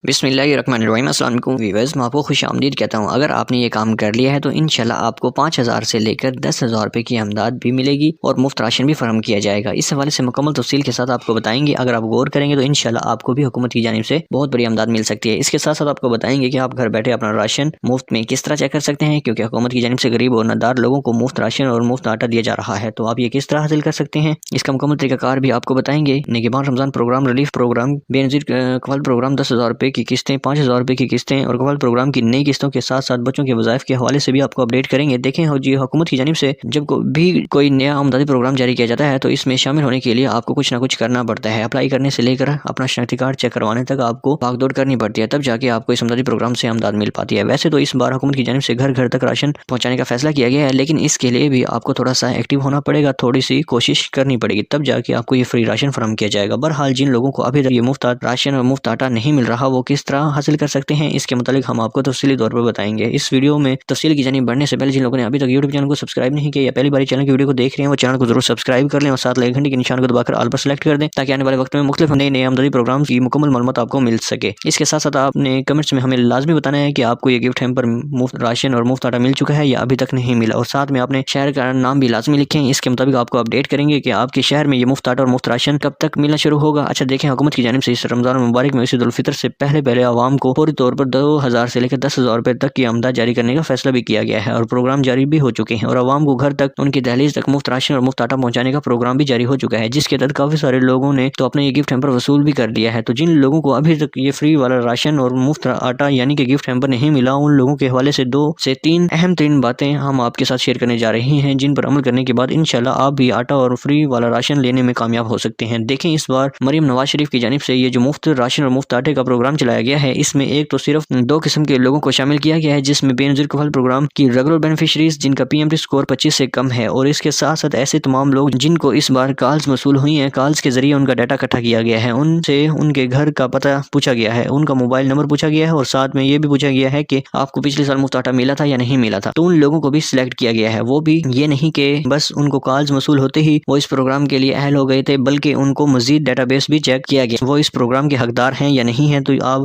بسم اللہ الرحمن الرحیم۔ السلام علیکم ویورز، میں آپ کو خوش آمدید کہتا ہوں۔ اگر آپ نے یہ کام کر لیا ہے تو انشاءاللہ آپ کو 5,000 سے لے کر 10,000 روپے کی امداد بھی ملے گی اور مفت راشن بھی فراہم کیا جائے گا۔ اس حوالے سے مکمل تفصیل کے ساتھ آپ کو بتائیں گے۔ اگر آپ غور کریں گے تو انشاءاللہ آپ کو بھی حکومت کی جانب سے بہت بڑی امداد مل سکتی ہے۔ اس کے ساتھ ساتھ آپ کو بتائیں گے کہ آپ گھر بیٹھے اپنا راشن مفت میں کس طرح چیک کر سکتے ہیں، کیونکہ حکومت کی جانب سے غریب اور نادار لوگوں کو مفت راشن اور مفت آٹا دیا جا رہا ہے، تو آپ یہ کس طرح حاصل کر سکتے ہیں، اس کا مکمل طریقہ کار بھی آپ کو بتائیں گے۔ نگہبان رمضان پروگرام، ریلیف پروگرام، بے نظیر کفالت پروگرام، 10,000 روپے کی قسطیں، 5,000 روپے کی قسطیں اور کفالت پروگرام کی نئی قسطوں کے ساتھ ساتھ بچوں کے وظائف کے حوالے سے بھی آپ کو اپڈیٹ کریں گے۔ دیکھیں جی، حکومت کی جانب سے جب بھی کوئی نیا امدادی پروگرام جاری کیا جاتا ہے تو اس میں شامل ہونے کے لیے آپ کو کچھ نہ کچھ کرنا پڑتا ہے۔ اپلائی کرنے سے لے کر اپنا شناختی کارڈ چیک کروانے تک آپ کو بھاگ دوڑ کرنی پڑتی ہے، تب جا کے آپ کو اس امدادی پروگرام سے امداد مل پاتی ہے۔ ویسے تو اس بار حکومت کی جانب سے گھر گھر تک راشن پہنچانے کا فیصلہ کیا گیا ہے، لیکن اس کے لیے بھی آپ کو تھوڑا سا ایکٹیو ہونا پڑے گا، تھوڑی سی کوشش کرنی پڑے گی، تب جا کے آپ کو یہ فری راشن فراہم کیا جائے گا۔ بہرحال جن لوگوں کو ابھی تک یہ مفت راشن اور مفت آٹا نہیں مل رہا وہ کس طرح حاصل کر سکتے ہیں، اس کے متعلق ہم آپ کو تفصیلی طور پر بتائیں گے۔ اس ویڈیو میں تفصیل کی جانب بڑھنے سے پہلے جن لوگوں نے ابھی تک یوٹیوب چینل کو سبسکرائب نہیں کیا یا پہلی بار چینل کی ویڈیو کو دیکھ رہے ہیں وہ چینل کو ضرور سبسکرائب کر لیں اور ساتھ لائک گھنٹی کے نشان کو دبا کر آل پر سلیکٹ کر دیں، تاکہ آنے والے وقت میں مختلف نئے امدادی پروگرام کی مکمل معلومات آپ کو مل سکے۔ اس کے ساتھ ساتھ آپ نے کمنٹس میں ہمیں لازمی بتانا ہے کہ آپ کو یہ گفٹ ہیمپر مفت راشن اور مفت آٹا مل چکا ہے یا ابھی تک نہیں ملا، اور ساتھ میں آپ نے شہر کا نام بھی لازمی لکھیں۔ اس کے مطابق آپ کو اپڈیٹ کریں گے کہ آپ کے شہر میں یہ مفت آٹا اور مفت راشن کب تک ملنا شروع ہوگا۔ اچھا دیکھیں، حکومت کی جانب سے اس رمضان المبارک میں عید الفطر سے پہلے عوام کو فوری طور پر 2,000 سے لے کر 10,000 روپے تک کی امداد جاری کرنے کا فیصلہ بھی کیا گیا ہے، اور پروگرام جاری بھی ہو چکے ہیں، اور عوام کو گھر تک ان کی دہلیز تک مفت راشن اور مفت آٹا پہنچانے کا پروگرام بھی جاری ہو چکا ہے، جس کے تحت کافی سارے لوگوں نے تو اپنا یہ گفٹ ہیمپر وصول بھی کر لیا ہے۔ تو جن لوگوں کو ابھی تک یہ فری والا راشن اور مفت آٹا یعنی کہ گفٹ ہیمپر نہیں ملا، ان لوگوں کے حوالے سے 2 سے 3 اہم ترین باتیں ہم آپ کے ساتھ شیئر کرنے جا رہے ہیں، جن پر عمل کرنے کے بعد انشاءاللہ آپ بھی آٹا اور فری والا راشن لینے میں کامیاب ہو سکتے ہیں۔ دیکھیں، اس بار مریم نواز شریف کی جانب سے یہ جو مفت راشن اور مفت آٹے کا پروگرام چلایا گیا ہے، اس میں ایک تو صرف 2 قسم کے لوگوں کو شامل کیا گیا ہے، جس میں بے نظیر کفالت پروگرام کی ریگولر بینیفیشریز جن کا PMT اسکور 25 سے کم ہے، اور اس کے ساتھ ساتھ ایسے تمام لوگ جن کو اس بار کالز موصول ہوئی ہیں، کالز کے ذریعے ان کا ڈیٹا اکٹھا کیا گیا ہے، ان سے ان کے گھر کا پتہ پوچھا گیا ہے، ان کا موبائل نمبر پوچھا گیا ہے، اور ساتھ میں یہ بھی پوچھا گیا ہے کہ آپ کو پچھلے سال مفت آٹا ملا تھا یا نہیں ملا تھا، تو ان لوگوں کو بھی سلیکٹ کیا گیا ہے۔ وہ بھی یہ نہیں کہ بس ان کو کالز موصول ہوتے ہی وہ اس پروگرام کے لیے اہل ہو گئے تھے، بلکہ ان کو مزید ڈیٹا بیس بھی چیک کیا گیا وہ اس پروگرام کے حقدار ہیں یا نہیں ہیں۔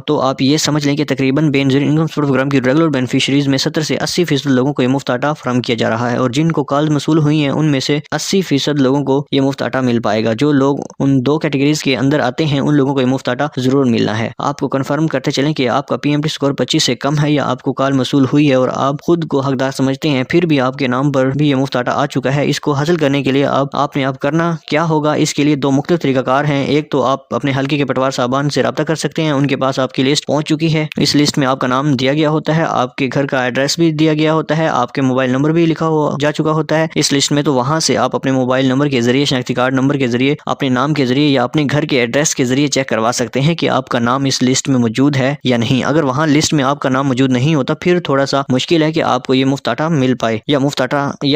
تو آپ یہ سمجھ لیں کہ تقریباً بے نظیر انکم سپورٹ پروگرام کی ریگولر بینیفیشریز میں 70 سے 80% لوگوں کو یہ مفت آٹا فراہم کیا جا رہا ہے، اور جن کو کالز موصول ہوئی ہیں ان میں سے 80% لوگوں کو یہ مفت آٹا مل پائے گا۔ جو لوگ ان 2 کیٹیگریز کے اندر آتے ہیں ان لوگوں کو یہ مفت آٹا ضرور ملنا ہے۔ آپ کو کنفرم کرتے چلیں کہ آپ کا PMT اسکور 25 سے کم ہے یا آپ کو کال موصول ہوئی ہے اور آپ خود کو حقدار سمجھتے ہیں، پھر بھی آپ کے نام پر بھی یہ مفت آٹا آ چکا ہے۔ اس کو حاصل کرنے کے لیے آپ نے کرنا کیا ہوگا، اس کے لیے 2 مختلف طریقہ کار ہیں۔ ایک تو آپ اپنے حلقے کے پٹوار صاحبان سے رابطہ کر سکتے ہیں، ان کے پاس آپ کی لسٹ پہنچ چکی ہے، اس لسٹ میں آپ کا نام دیا گیا ہوتا ہے، آپ کے گھر کا ایڈریس بھی دیا گیا ہوتا ہے، آپ کے موبائل نمبر بھی لکھا جا چکا ہوتا ہے اس لسٹ میں، تو وہاں سے آپ اپنے موبائل نمبر کے ذریعے، شناختی کارڈ نمبر کے ذریعے، اپنے نام کے ذریعے یا اپنے گھر کے ایڈریس کے ذریعے چیک کروا سکتے ہیں کہ آپ کا نام اس لسٹ میں موجود ہے یا نہیں۔ اگر وہاں لسٹ میں آپ کا نام موجود نہیں ہوتا پھر تھوڑا سا مشکل ہے کہ آپ کو یہ مفت آٹا مل پائے یا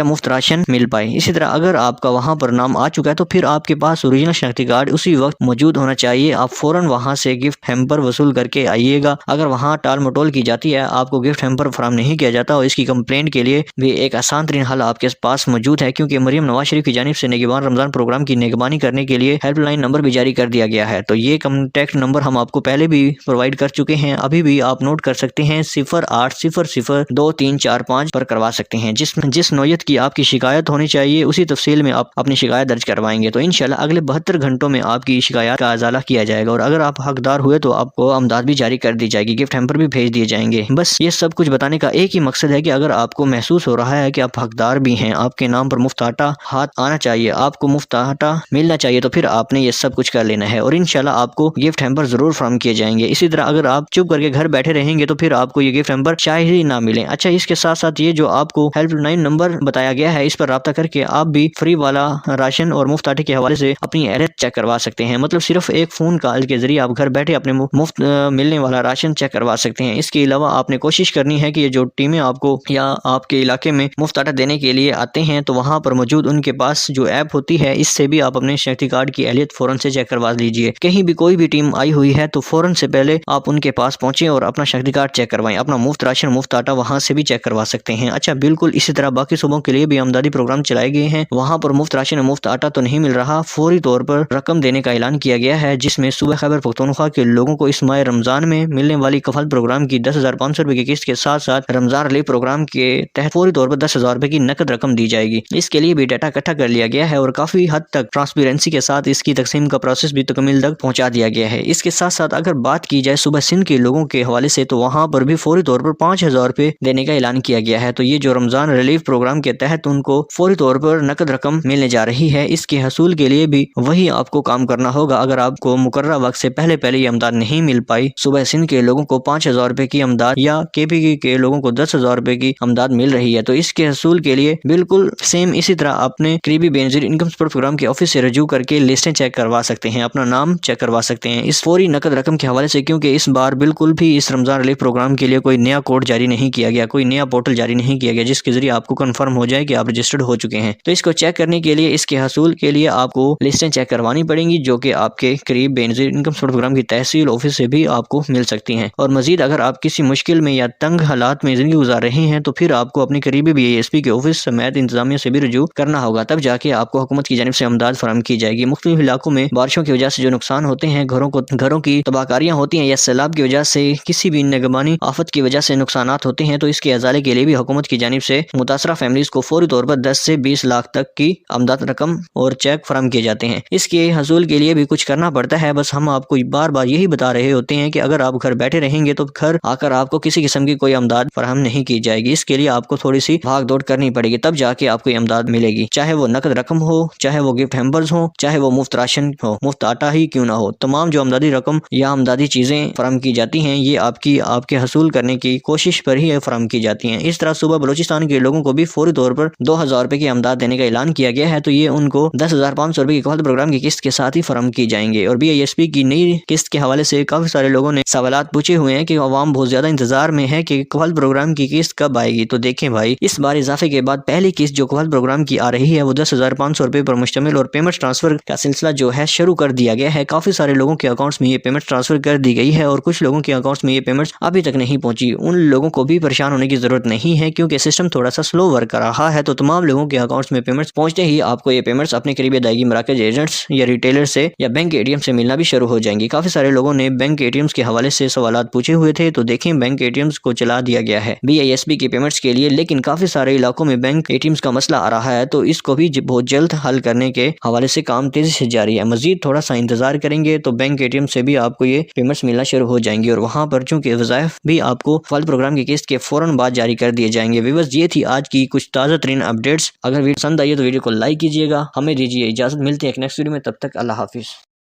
مفت راشن مل پائے۔ اسی طرح اگر آپ کا وہاں پر نام آ چکا ہے تو پھر آپ کے پاس اوریجنل شناختی کارڈ اسی وقت موجود ہونا چاہیے، آپ فوراً وہاں سے گفٹ ہیمپر وصول کر کے آئیے گا۔ اگر وہاں ٹال مٹول کی جاتی ہے، آپ کو گفٹ ہیمپر فراہم نہیں کیا جاتا، اور اس کی کمپلینٹ کے لیے بھی ایک آسان ترین حل آپ کے پاس موجود ہے، کیونکہ مریم نواز شریف کی جانب سے نگہبان رمضان پروگرام کی نگہبانی کرنے کے لیے ہیلپ لائن نمبر بھی جاری کر دیا گیا ہے۔ تو یہ کانٹیکٹ نمبر ہم آپ کو پہلے بھی پرووائڈ کر چکے ہیں، ابھی بھی آپ نوٹ کر سکتے ہیں، 08002345 پر کروا سکتے ہیں۔ جس نوعیت کی آپ کی شکایت ہونی چاہیے اسی تفصیل میں آپ اپنی شکایت درج کروائیں گے، تو انشاءاللہ اگلے 72 گھنٹوں میں آپ کی شکایات کا ازالہ کیا جائے گا، اور اگر آپ حقدار ہوئے تو آپ کو امداد بھی جاری کر دی جائے گی، گفٹ ہیمپر بھی بھیج دیے جائیں گے۔ بس یہ سب کچھ بتانے کا ایک ہی مقصد ہے کہ اگر آپ کو محسوس ہو رہا ہے کہ آپ حقدار بھی ہیں، آپ کے نام پر مفت آٹا ہاتھ آنا چاہیے، آپ کو مفت آٹا ملنا چاہیے، تو پھر آپ نے یہ سب کچھ کر لینا ہے، اور انشاءاللہ آپ کو گفٹ ہیمپر ضرور فراہم کیے جائیں گے۔ اسی طرح اگر آپ چپ کر کے گھر بیٹھے رہیں گے تو پھر آپ کو یہ گفٹ ہیمپر شاید ہی نہ ملیں۔ اچھا، اس کے ساتھ ساتھ یہ جو آپ کو ہیلپ لائن نمبر بتایا گیا ہے، اس پر رابطہ کر کے آپ بھی فری والا راشن اور مفت آٹے کے حوالے سے اپنی ایڈریس چیک کروا سکتے ہیں، مطلب صرف ایک فون کال کے ذریعے آپ گھر بیٹھے اپنے مفت ملنے والا راشن چیک کروا سکتے ہیں۔ اس کے علاوہ آپ نے کوشش کرنی ہے کہ یہ جو ٹیمیں آپ کو یا آپ کے علاقے میں مفت آٹا دینے کے لیے آتے ہیں تو وہاں پر موجود ان کے پاس جو ایپ ہوتی ہے، اس سے بھی آپ اپنے شناختی کارڈ کی اہلیت فوراً سے چیک کروا لیجئے۔ کہیں بھی کوئی بھی ٹیم آئی ہوئی ہے تو فوراً سے پہلے آپ ان کے پاس پہنچیں اور اپنا شناختی کارڈ چیک کروائیں، اپنا مفت راشن مفت آٹا وہاں سے بھی چیک کروا سکتے ہیں۔ اچھا، بالکل اسی طرح باقی صوبوں کے لیے بھی امدادی پروگرام چلائے گئے ہیں، وہاں پر مفت راشن اور مفت آٹا تو نہیں مل رہا، فوری طور پر رقم دینے کا اعلان کیا گیا ہے، جس میں صوبہ خیبر پختونخوا کے لوگوں کو اس ماہ ماہ رمضان میں ملنے والی کفالت پروگرام کی 10,500 روپے کی قسط کے ساتھ ساتھ رمضان ریلیف پروگرام کے تحت فوری طور پر 10,000 روپے کی نقد رقم دی جائے گی۔ اس کے لیے بھی ڈیٹا اکٹھا کر لیا گیا ہے اور کافی حد تک ٹرانسپیرنسی کے ساتھ اس کی تقسیم کا پروسیس بھی تکمیل تک پہنچا دیا گیا ہے۔ اس کے ساتھ ساتھ اگر بات کی جائے صوبہ سندھ کے لوگوں کے حوالے سے تو وہاں پر بھی فوری طور پر 5,000 روپے دینے کا اعلان کیا گیا ہے۔ تو یہ جو رمضان ریلیف پروگرام کے تحت ان کو فوری طور پر نقد رقم ملنے جا رہی ہے، اس کے حصول کے لیے بھی وہی آپ کو کام کرنا ہوگا۔ اگر آپ کو مقررہ وقت سے پہلے یہ امداد نہیں مل پائی، صوبہ سندھ کے لوگوں کو 5,000 روپے کی امداد یا KPK کے لوگوں کو 10,000 روپے کی امداد مل رہی ہے، تو اس کے حصول کے لیے بالکل سیم اسی طرح اپنے قریبی بے نظیر انکم سپورٹ پروگرام کے آفس سے رجوع کر کے لسٹیں چیک کروا سکتے ہیں، اپنا نام چیک کروا سکتے ہیں اس فوری نقد رقم کے حوالے سے، کیونکہ اس بار بالکل بھی اس رمضان ریلیف پروگرام کے لیے کوئی نیا کوڈ جاری نہیں کیا گیا، کوئی نیا پورٹل جاری نہیں کیا گیا جس کے ذریعے آپ کو کنفرم ہو جائے کہ آپ رجسٹرڈ ہو چکے ہیں۔ تو اس کو چیک کرنے کے لیے، اس کے حصول کے لیے آپ کو لسٹیں چیک کروانی پڑیں گی، جو کہ آپ کے قریب بے نظیر انکم سپورٹ پروگرام کی تحصیل آفس سے بھی آپ کو مل سکتی ہیں۔ اور مزید اگر آپ کسی مشکل میں یا تنگ حالات میں زندگی گزار رہے ہیں تو پھر آپ کو اپنی قریبی BISP کے آفس سمیت انتظامیہ سے بھی رجوع کرنا ہوگا، تب جا کے آپ کو حکومت کی جانب سے امداد فراہم کی جائے گی۔ مختلف علاقوں میں بارشوں کی وجہ سے جو نقصان ہوتے ہیں، گھروں کی تباہ کاریاں ہوتی ہیں یا سیلاب کی وجہ سے کسی بھی نگہبانی آفت کی وجہ سے نقصانات ہوتے ہیں، تو اس کے ازالے کے لیے بھی حکومت کی جانب سے متاثرہ فیملیز کو فوری طور پر 10 سے 20 لاکھ تک کی امداد رقم اور چیک فراہم کیے جاتے ہیں۔ اس کے حصول کے لیے بھی کچھ کرنا پڑتا ہے، بس ہم آپ کو بار بار یہی بتا رہے ہوتے ہیں کہ اگر آپ گھر بیٹھے رہیں گے تو گھر آ کر آپ کو کسی قسم کی کوئی امداد فراہم نہیں کی جائے گی۔ اس کے لیے آپ کو تھوڑی سی بھاگ دوڑ کرنی پڑے گی، تب جا کے آپ کو یہ امداد ملے گی، چاہے وہ نقد رقم ہو، چاہے وہ گفٹ ہیمبرز ہو، چاہے وہ مفت راشن ہو، مفت آٹا ہی کیوں نہ ہو، تمام جو امدادی رقم یا امدادی چیزیں فراہم کی جاتی ہیں یہ آپ کے حصول کرنے کی کوشش پر ہی فراہم کی جاتی ہیں۔ اس طرح صوبہ بلوچستان کے لوگوں کو بھی فوری طور پر 2,000 روپے کی امداد دینے کا اعلان کیا گیا ہے، تو یہ ان کو 10,500 روپے کی کفالت پروگرام کی قسط کے ساتھ ہی فراہم کی جائیں گے۔ اور BISP کی نئی قسط کے حوالے سے کافی سارے لوگوں نے سوالات پوچھے ہوئے ہیں کہ عوام بہت زیادہ انتظار میں ہے کہ کفالت پروگرام کی قسط کب آئے گی۔ تو دیکھیں بھائی، اس بار اضافے کے بعد پہلی قسط جو کفالت پروگرام کی آ رہی ہے وہ 10,500 روپے پر مشتمل اور پیمنٹ ٹرانسفر کا سلسلہ جو ہے شروع کر دیا گیا ہے۔ کافی سارے لوگوں کے اکاؤنٹس میں یہ پیمنٹ ٹرانسفر کر دی گئی ہے اور کچھ لوگوں کے اکاؤنٹس میں یہ پیمنٹس ابھی تک نہیں پہنچی۔ ان لوگوں کو بھی پریشان ہونے کی ضرورت نہیں ہے کیونکہ سسٹم تھوڑا سا سلو ورک کر رہا ہے، تو تمام لوگوں کے اکاؤنٹس میں پیمنٹس پہنچتے ہی آپ کو یہ پیمنٹس اپنے قریبی ادائیگی مراکز ایجنٹس یا ریٹیلر سے یا بینک ATM سے ملنا بھی شروع ہو جائیں گی۔ کافی سارے لوگوں نے بینک ATMs کے حوالے سے سوالات پوچھے ہوئے تھے، تو دیکھیں بینک ATMs کو چلا دیا گیا ہے BISP کی پیمنٹس کے لیے، لیکن کافی سارے علاقوں میں بینک ATMs کا مسئلہ آ رہا ہے، تو اس کو بھی بہت جلد حل کرنے کے حوالے سے کام تیزی سے جاری ہے۔ مزید تھوڑا سا انتظار کریں گے تو بینک ATM سے بھی آپ کو یہ پیمنٹس ملنا شروع ہو جائیں گی، اور وہاں پر چونکہ وظائف بھی آپ کو کفالت پروگرام کی قسط کے فوراً بعد جاری کر دیے جائیں گے۔ ویورز، یہ تھی آج کی کچھ تازہ ترین اپڈیٹس۔ اگر ویڈیو پسند آئی ہے تو ویڈیو کو لائک کیجیے گا۔ ہمیں دیجیے اجازت، ملتے ہیں ایک نیکسٹ ویڈیو میں، تب تک اللہ حافظ۔